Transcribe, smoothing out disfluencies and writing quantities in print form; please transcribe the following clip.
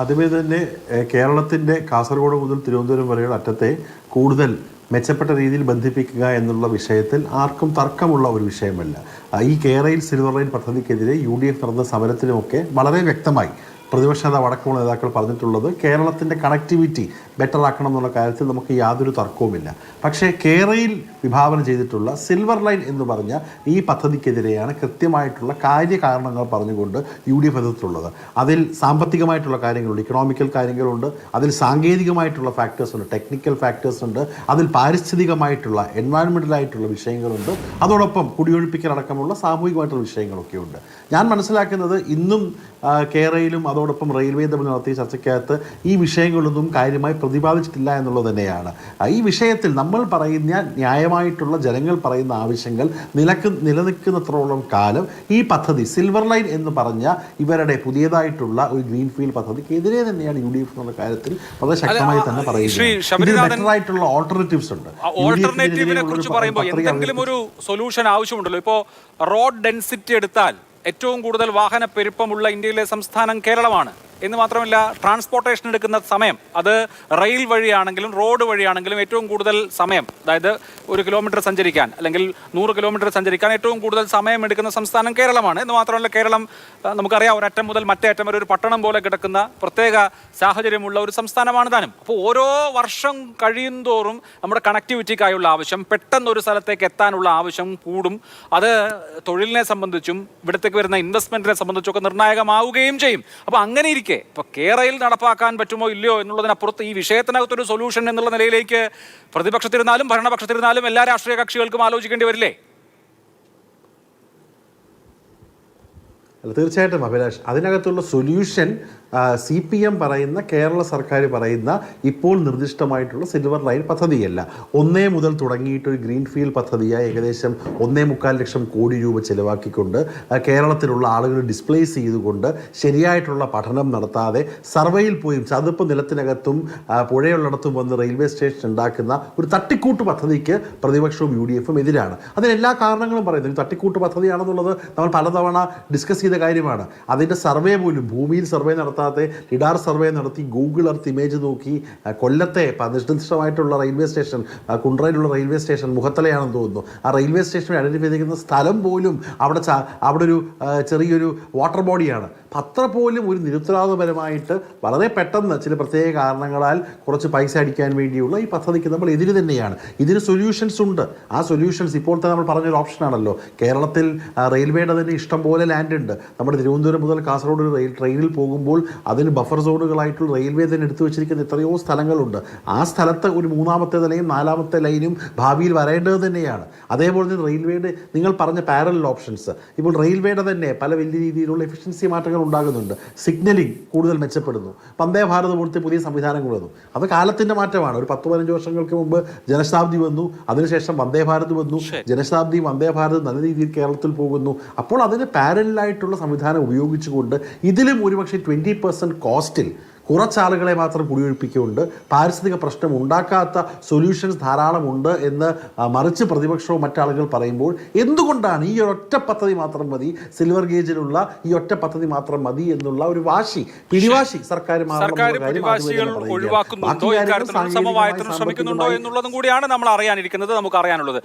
അതുപോലെ തന്നെ കേരളത്തിൻ്റെ കാസർഗോഡ് മുതൽ തിരുവനന്തപുരം വരെയുള്ള അറ്റത്തെ കൂടുതൽ മെച്ചപ്പെട്ട രീതിയിൽ ബന്ധിപ്പിക്കുക എന്നുള്ള വിഷയത്തിൽ ആർക്കും തർക്കമുള്ള ഒരു വിഷയമല്ല. ഈ കേരയിൽ സിൽവർ ലൈൻ പദ്ധതിക്കെതിരെ UDF നടന്ന സമരത്തിനുമൊക്കെ വളരെ വ്യക്തമായി പ്രതിപക്ഷ നേതാവ് അടക്കമുള്ള നേതാക്കൾ പറഞ്ഞിട്ടുള്ളത് കേരളത്തിൻ്റെ കണക്ടിവിറ്റി ബെറ്റർ ആക്കണം എന്നുള്ള കാര്യത്തിൽ നമുക്ക് യാതൊരു തർക്കവുമില്ല. പക്ഷേ കേരയിൽ വിഭാവന ചെയ്തിട്ടുള്ള സിൽവർ ലൈൻ എന്ന് പറഞ്ഞ ഈ പദ്ധതിക്കെതിരെയാണ് കൃത്യമായിട്ടുള്ള കാര്യകാരണങ്ങൾ പറഞ്ഞുകൊണ്ട് UDF എതിർത്തുള്ളത്. അതിൽ സാമ്പത്തികമായിട്ടുള്ള കാര്യങ്ങളുണ്ട്, ഇക്കണോമിക്കൽ കാര്യങ്ങളുണ്ട്, അതിൽ സാങ്കേതികമായിട്ടുള്ള ഫാക്ടേഴ്സ് ഉണ്ട്, ടെക്നിക്കൽ ഫാക്ടേഴ്സ് ഉണ്ട്, അതിൽ പാരിസ്ഥിതികമായിട്ടുള്ള എൻവയൺമെൻ്റലായിട്ടുള്ള വിഷയങ്ങളുണ്ട്, അതോടൊപ്പം കുടിയൊഴിപ്പിക്കൽ അടക്കമുള്ള സാമൂഹികമായിട്ടുള്ള വിഷയങ്ങളൊക്കെ ഉണ്ട്. ഞാൻ മനസ്സിലാക്കുന്നത് ഇന്നും കേരളയിലും അതോടൊപ്പം റെയിൽവേ തമ്മിൽ നടത്തിയ ചർച്ചയ്ക്കകത്ത് ഈ വിഷയങ്ങളൊന്നും കാര്യമായി പ്രതിപാദിച്ചിട്ടില്ല എന്നുള്ളത് തന്നെയാണ്. ഈ വിഷയത്തിൽ നമ്മൾ പറയുന്ന ന്യായമായിട്ടുള്ള ജനങ്ങൾ പറയുന്ന ആവശ്യങ്ങൾ നിലനിൽക്കുന്നത്രോളം കാലം ഈ പദ്ധതി സിൽവർ ലൈൻ എന്ന് പറഞ്ഞ ഇവരുടെ പുതിയതായിട്ടുള്ള ഒരു ഗ്രീൻഫീൽഡ് പദ്ധതിക്കെതിരെ തന്നെയാണ് UDF എന്നുള്ള കാര്യത്തിൽ വളരെ ശക്തമായി തന്നെ പറയുന്നത്. ഓൾട്ടർനേറ്റീവ്സ് ഉണ്ട്. ഓൾട്ടർനേറ്റീവിനെ കുറിച്ച് പറയുമ്പോൾ എന്തെങ്കിലും ഒരു സൊല്യൂഷൻ ആവശ്യമുണ്ടല്ലോ. ഇപ്പോൾ റോഡ് ഡെൻസിറ്റി എടുത്താൽ ഏറ്റവും കൂടുതൽ വാഹന പെരുപ്പമുള്ള ഇന്ത്യയിലെ സംസ്ഥാനം കേരളമാണ് എന്ന് മാത്രമല്ല, ട്രാൻസ്പോർട്ടേഷൻ എടുക്കുന്ന സമയം അത് റെയിൽ വഴിയാണെങ്കിലും റോഡ് വഴിയാണെങ്കിലും ഏറ്റവും കൂടുതൽ സമയം, അതായത് 1 കിലോമീറ്റർ സഞ്ചരിക്കാൻ അല്ലെങ്കിൽ 100 കിലോമീറ്റർ സഞ്ചരിക്കാൻ ഏറ്റവും കൂടുതൽ സമയം എടുക്കുന്ന സംസ്ഥാനം കേരളമാണ്. എന്ന് മാത്രമല്ല, കേരളം നമുക്കറിയാം ഒരറ്റം മുതൽ മറ്റേ അറ്റം വരെ ഒരു പട്ടണം പോലെ കിടക്കുന്ന പ്രത്യേക സാഹചര്യമുള്ള ഒരു സംസ്ഥാനമാണ് താനും. അപ്പോൾ ഓരോ വർഷം കഴിയുന്തോറും നമ്മുടെ കണക്ടിവിറ്റിക്കായുള്ള ആവശ്യം, പെട്ടെന്ന് ഒരു സ്ഥലത്തേക്ക് എത്താനുള്ള ആവശ്യം കൂടും. അത് തൊഴിലിനെ സംബന്ധിച്ചും ഇവിടത്തേക്ക് വരുന്ന ഇൻവെസ്റ്റ്മെന്റിനെ സംബന്ധിച്ചൊക്കെ നിർണായകമാവുകയും ചെയ്യും. അപ്പോൾ അങ്ങനെ ഇരിക്കെ ഇപ്പോൾ കേരളയിൽ നടപ്പാക്കാൻ പറ്റുമോ ഇല്ലയോ എന്നുള്ളതിനപ്പുറത്ത് ഈ വിഷയത്തിനകത്തൊരു സൊല്യൂഷൻ എന്നുള്ള നിലയിലേക്ക് പ്രതിപക്ഷത്തിരുന്നാലും ഭരണപക്ഷത്തിരുന്നാലും എല്ലാ രാഷ്ട്രീയ കക്ഷികൾക്കും ആലോചിക്കേണ്ടി വരില്ലേ? തീർച്ചയായിട്ടും അഭിലാഷ്, അതിനകത്തുള്ള സൊല്യൂഷൻ CPM പറയുന്ന, കേരള സർക്കാർ പറയുന്ന ഇപ്പോൾ നിർദ്ദിഷ്ടമായിട്ടുള്ള സിൽവർ ലൈൻ പദ്ധതിയല്ല. 1 മുതൽ തുടങ്ങിയിട്ടൊരു ഗ്രീൻഫീൽഡ് പദ്ധതിയായി ഏകദേശം 1.25 ലക്ഷം കോടി രൂപ ചിലവാക്കിക്കൊണ്ട് കേരളത്തിലുള്ള ആളുകൾ ഡിസ്പ്ലേസ് ചെയ്തുകൊണ്ട് ശരിയായിട്ടുള്ള പഠനം നടത്താതെ സർവേയിൽ പോയും ചതുപ്പ് നിലത്തിനകത്തും പുഴയുള്ളിടത്തും വന്ന് റെയിൽവേ സ്റ്റേഷൻ ഉണ്ടാക്കുന്ന ഒരു തട്ടിക്കൂട്ട് പദ്ധതിക്ക് പ്രതിപക്ഷവും UDFും എതിരാണ്. അതിനെല്ലാ കാരണങ്ങളും പറയുന്നത് തട്ടിക്കൂട്ട് പദ്ധതിയാണെന്നുള്ളത് നമ്മൾ പലതവണ ഡിസ്കസ് ചെയ്ത കാര്യമാണ്. അതിൻ്റെ സർവേ പോലും ഭൂമിയിൽ സർവേ നടത്താതെ ലിഡാർ സർവേ നടത്തി ഗൂഗിൾ എർത്ത് ഇമേജ് നോക്കി കൊല്ലത്തെ നിർദ്ദിഷ്ടമായിട്ടുള്ള റെയിൽവേ സ്റ്റേഷൻ, കുണ്ട്രയിലുള്ള റെയിൽവേ സ്റ്റേഷൻ മുഖത്തലയാണെന്ന് തോന്നുന്നു, ആ റെയിൽവേ സ്റ്റേഷൻ ഐഡൻറ്റിഫൈ ചെയ്തിരിക്കുന്ന സ്ഥലം പോലും അവിടെ ഒരു ചെറിയൊരു വാട്ടർ ബോഡിയാണ്. അത്ര പോലും ഒരു നിരുത്തരവാദപരമായിട്ട് വളരെ പെട്ടെന്ന് ചില പ്രത്യേക കാരണങ്ങളാൽ കുറച്ച് പൈസ അടിക്കാൻ വേണ്ടിയുള്ള ഈ പദ്ധതിക്ക് നമ്മൾ എതിര് തന്നെയാണ്. ഇതിന് സൊല്യൂഷൻസ് ഉണ്ട്. ആ സൊല്യൂഷൻസ് ഇപ്പോഴത്തെ നമ്മൾ പറഞ്ഞൊരു ഓപ്ഷനാണല്ലോ. കേരളത്തിൽ റെയിൽവേയുടെ തന്നെ ഇഷ്ടം പോലെ ലാൻഡ് ഉണ്ട്. നമ്മുടെ തിരുവനന്തപുരം മുതൽ കാസർഗോഡ് ട്രെയിനിൽ പോകുമ്പോൾ അതിന് ബഫർ സോണുകളായിട്ടുള്ള റെയിൽവേ തന്നെ എടുത്തു വെച്ചിരിക്കുന്ന എത്രയോ സ്ഥലങ്ങളുണ്ട്. ആ സ്ഥലത്ത് ഒരു 3ാമത്തെ നിലയും 4ാമത്തെ ലൈനും ഭാവിയിൽ വരേണ്ടത് തന്നെയാണ്. അതേപോലെ തന്നെ റെയിൽവേയുടെ നിങ്ങൾ പറഞ്ഞ പാരലൽ ഓപ്ഷൻസ്, ഇപ്പോൾ റെയിൽവേയുടെ തന്നെ പല വലിയ രീതിയിലുള്ള എഫിഷ്യൻസി മാറ്റങ്ങൾ ഉണ്ടാകുന്നുണ്ട്. സിഗ്നലിംഗ് കൂടുതൽ മെച്ചപ്പെടുന്നു. വന്ദേ ഭാരത് പോലത്തെ പുതിയ സംവിധാനങ്ങൾ വന്നു. അത് കാലത്തിൻ്റെ മാറ്റമാണ്. ഒരു 10-15 വർഷങ്ങൾക്ക് മുമ്പ് ജനശതാബ്ദി വന്നു, അതിനുശേഷം വന്ദേ ഭാരത് വന്നു. ജനശതാബ്ദി, വന്ദേ ഭാരത് നല്ല രീതിയിൽ കേരളത്തിൽ പോകുന്നു. അപ്പോൾ അതിന് പാരലായിട്ടുള്ള സംവിധാനം ഉപയോഗിച്ചുകൊണ്ട് ഇതിലും ഒരുപക്ഷെ 20% കോസ്റ്റിൽ കുറച്ചാളുകളെ മാത്രം കുടിയൊഴിപ്പിക്കുന്നുണ്ട്. പാരിസ്ഥിതിക പ്രശ്നം ഉണ്ടാക്കാത്ത സൊല്യൂഷൻസ് ധാരാളമുണ്ട് എന്ന് മറിച്ച് പ്രതിപക്ഷവും മറ്റാളുകൾ പറയുമ്പോൾ എന്തുകൊണ്ടാണ് ഈ ഒറ്റ പദ്ധതി മാത്രം മതി, സിൽവർ ഗേജിലുള്ള ഈ ഒറ്റ പദ്ധതി മാത്രം മതി എന്നുള്ള ഒരു പിടിവാശി സർക്കാർ ഒഴിവാക്കുന്നുണ്ടോ, ശ്രമിക്കുന്നുണ്ടോ എന്നുള്ളതും കൂടിയാണ് നമ്മൾ അറിയാനിരിക്കുന്നത്, നമുക്ക് അറിയാനുള്ളത്.